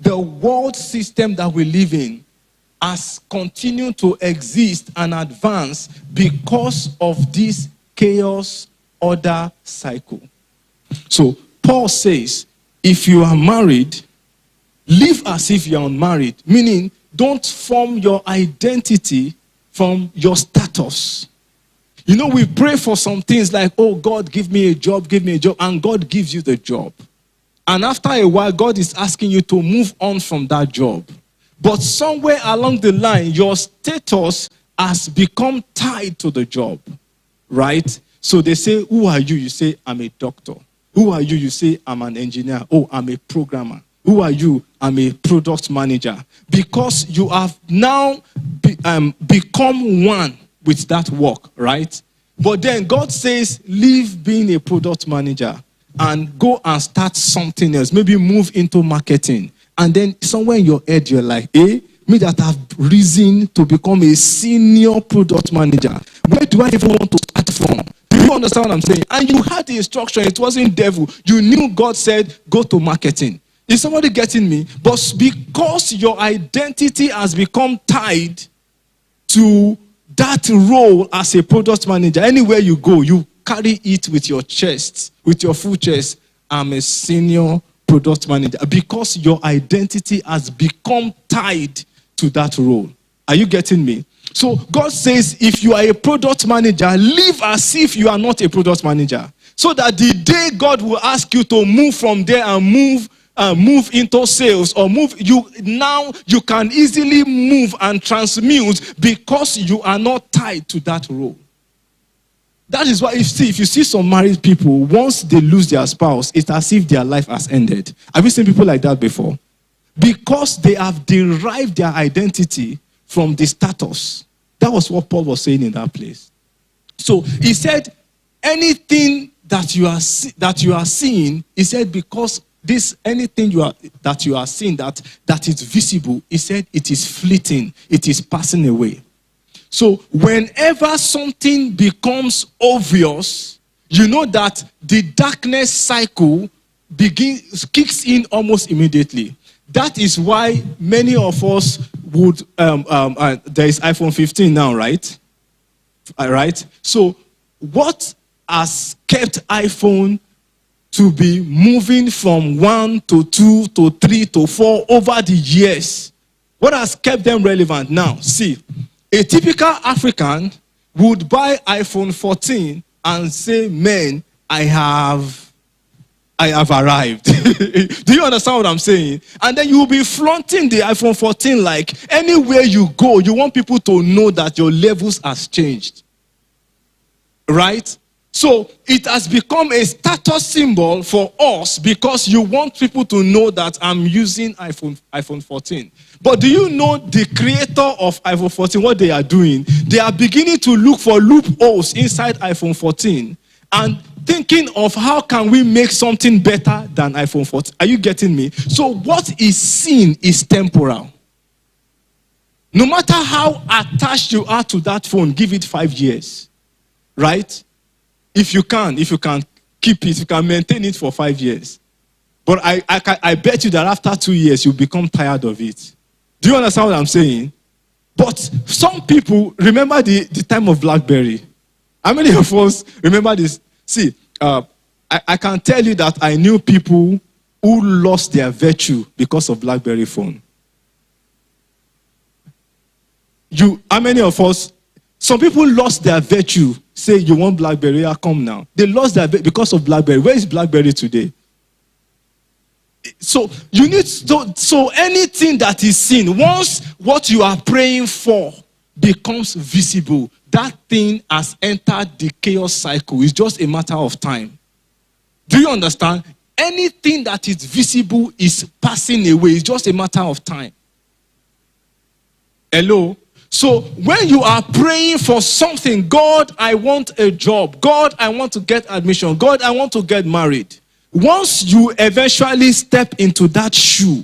the world system that we live in has continued to exist and advance because of this chaos order cycle. So Paul says, if you are married, live as if you are unmarried, meaning don't form your identity from your status. You know, we pray for some things like, oh, God, give me a job, and God gives you the job. And after a while, God is asking you to move on from that job. But somewhere along the line, your status has become tied to the job, right? So they say, who are you? You say, I'm a doctor. Who are you? You say, I'm an engineer. Oh, I'm a programmer. Who are you? I'm a product manager. Because you have now become one with that work, right? But then God says, leave being a product manager and go and start something else. Maybe move into marketing. And then somewhere in your head, you're like, me that have risen to become a senior product manager. Where do I even want to start from? Do you understand what I'm saying? And you had the instruction. It wasn't devil. You knew God said, go to marketing. Is somebody getting me? But because your identity has become tied to that role as a product manager, anywhere you go, you carry it with your chest, with your full chest. I'm a senior product manager. Because your identity has become tied to that role. Are you getting me? So God says, if you are a product manager, live as if you are not a product manager. So that the day God will ask you to move from there and move into sales or you can easily move and transmute because you are not tied to that role. That is why if you see some married people, once they lose their spouse, it's as if their life has ended. Have you seen people like that before? Because they have derived their identity from the status. That was what Paul was saying in that place. So he said, anything that you are seeing, he said, because anything that you are seeing that is visible, he said it is fleeting, it is passing away. So whenever something becomes obvious, you know that the darkness cycle kicks in almost immediately. That is why many of us would, there is iPhone 15 now, right? All right. So what has kept iPhone to be moving from 1 to 2 to 3 to 4 over the years? What has kept them relevant? Now, see, a typical African would buy iPhone 14 and say, man, I have arrived. Do you understand what I'm saying? And then you will be flaunting the iPhone 14 like anywhere you go, you want people to know that your levels has changed. Right? So it has become a status symbol for us because you want people to know that I'm using iPhone 14. But do you know the creator of iPhone 14, what they are doing? They are beginning to look for loopholes inside iPhone 14 and thinking of how can we make something better than iPhone 14. Are you getting me? So what is seen is temporal. No matter how attached you are to that phone, give it 5 years. Right? If you can keep it, you can maintain it for 5 years. But I bet you that after 2 years, you'll become tired of it. Do you understand what I'm saying? But some people remember the time of BlackBerry. How many of us remember this? See, I can tell you that I knew people who lost their virtue because of BlackBerry phone. How many of us? Some people lost their virtue. Say, you want BlackBerry? Come now. They lost their virtue because of BlackBerry. Where is BlackBerry today? So you need so anything that is seen, once what you are praying for becomes visible, that thing has entered the chaos cycle. It's just a matter of time. Do you understand? Anything that is visible is passing away. It's just a matter of time. Hello? So when you are praying for something, God, I want a job. God, I want to get admission. God, I want to get married. Once you eventually step into that shoe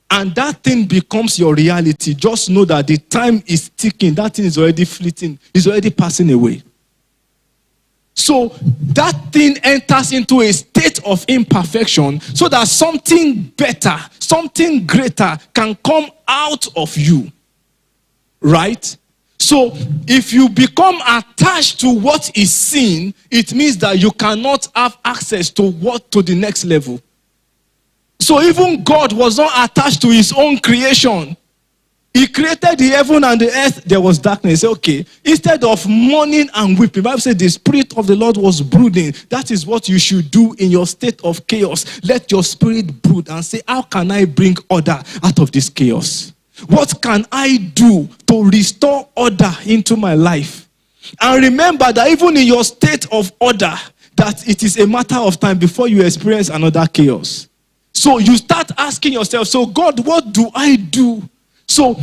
and that thing becomes your reality, just know that the time is ticking. That thing is already fleeting. It's already passing away. So that thing enters into a state of imperfection so that something better, something greater can come out of you. Right? So if you become attached to what is seen, it means that you cannot have access to the next level. So even God was not attached to his own creation. He created the heaven and the earth. There was darkness. Okay. Instead of mourning and weeping, the Bible said the Spirit of the Lord was brooding. That is what you should do in your state of chaos. Let your spirit brood and say, how can I bring order out of this chaos? What can I do to restore order into my life? And remember that even in your state of order, that it is a matter of time before you experience another chaos. So you start asking yourself, so God, what do I do? So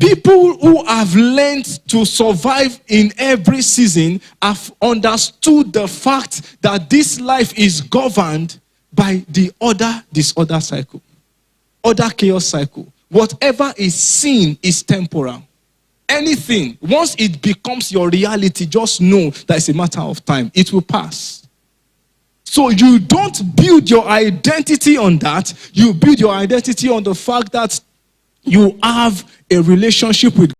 people who have learned to survive in every season have understood the fact that this life is governed by the order-disorder cycle. Order-chaos cycle. Whatever is seen is temporal. Anything, once it becomes your reality, just know that it's a matter of time. It will pass. So you don't build your identity on that. You build your identity on the fact that you have a relationship with